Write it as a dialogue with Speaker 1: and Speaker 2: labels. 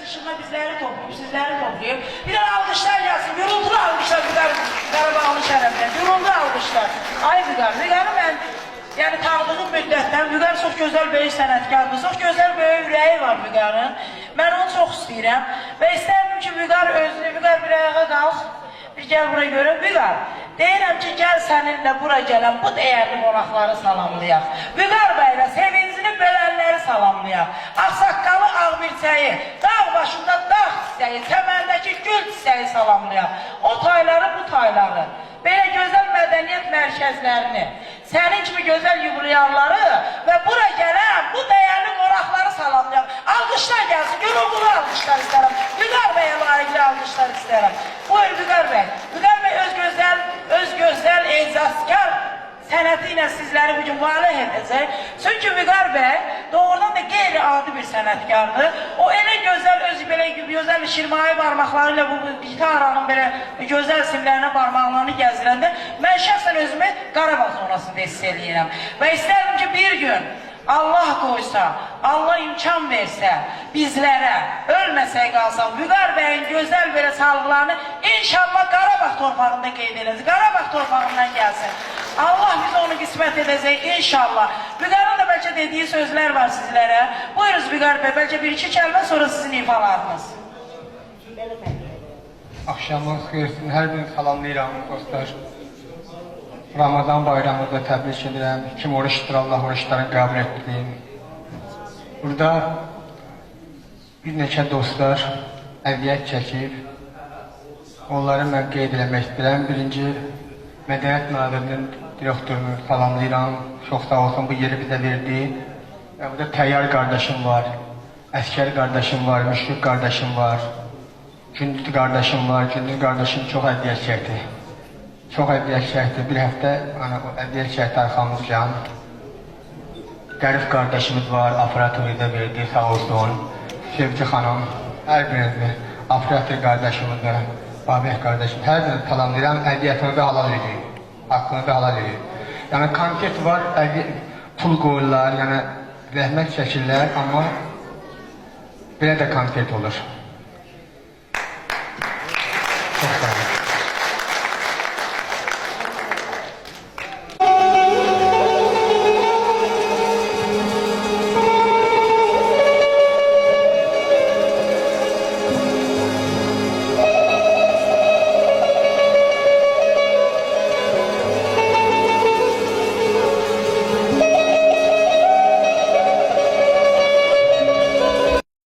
Speaker 1: dışında bizləri toplayıb, sizləri toplayıb. Bir de alqışlar gelsin, gürültülü alqışlar Qarabağlı şərəfinə, gürültülü alqışlar. Ay Vüqar mən yani tanıdığım müddətdən Vüqar çox gözəl böyük sənətkardır, çox gözəl böyük ürəyi var Vüqarın. Mən onu çox istəyirəm və istərdim ki Vüqar özünü, Vüqar bir ayağa qalx, bir gəl bura görün. Vüqar, deyirəm ki gəl səninlə bura gələn bu dəyərli qonaqları salamlayaq. Vüqar bəylə sevincini bölənləri salamlayaq. Ağsaqqalı ağbirçəyi, dağ başında dağ çiçəyi, təməndəki gül çiçəyi salamlayaq. O tayları, bu tayları, belə gözəl mədəniyyət mərkəzlərini, sənin kimi gözəl yubilyarları və bura gələn bu dəyərli qonaqları salamlayaq. Alqışlar gəlsin, gürültülü alqışlar istərəm. Vüqar bəyə layiqli alqışlar istərəm. Buyur Vüqar bəy. Vüqar bəy öz gözəl, ecazkar sənəti ilə sizləri bugün valih edəcək. Çünki Vüqar bəy doğrudan da qeyri-adi bir sənətkardır. O elə gözəl, belə gözəl şirmai barmaqları ilə bu gitaranın belə gözəl simlərinə barmaqlarını gəzdirəndə mən şəxsən özümü Qarabağ zonasında hiss edirəm. Və istərdim ki bir gün Allah qoysa, Allah imkan versə bizlərə, ölməsək qalsaq, Vüqar bəyin gözəl belə sağlıqlarını inşallah Qarabağ torpağında qeyd edəcək, Qarabağ torpağından gəlsin. Allah biz onu qismət edəcək inşallah. Vüqarın da bəlkə dediyi sözlər var sizlərə. Buyuruz Vüqar bəy, bəlkə bir-iki kəlmə sonra sizin ifalarınız.
Speaker 2: Axşamınız xeyirsin, hər birini salamlayıram dostlar. Ramazan bayramını da təbrik edirəm. Kim oruç tutur, Allah oruçlarını qəbul etsin. Burada bir neçə dostlar əziyyət çəkib. Onları mən qeyd eləmək istəyirəm. Birinci, Mədəniyyət Nazirinin direktorunu salamlayıram. Çox sağ olsun, bu yeri bizə verdi. Və burada təyyar qardaşım var, əskər qardaşım var, müşfiq qardaşım var, Gündüz qardaşım var. Gündüz qardaşım çox əziyyət çəkdi. Çox əziyyət çəkdi. Bir həftə o əziyyət çəkdi arxamızcan. Qərif qardaşımız var, operatorda verdi, sağ olsun. Sevgi xanım, hər birinizi, operator qardaşımız da, Babək qardaşım, hər birini salamlayıram, əziyyətinizi halal edin, haqqınızı halal edin. Yəni konfet var, pul qoyurlar, yəni zəhmət çəkirlər, amma belə də konfet olur. Çox sağ olun.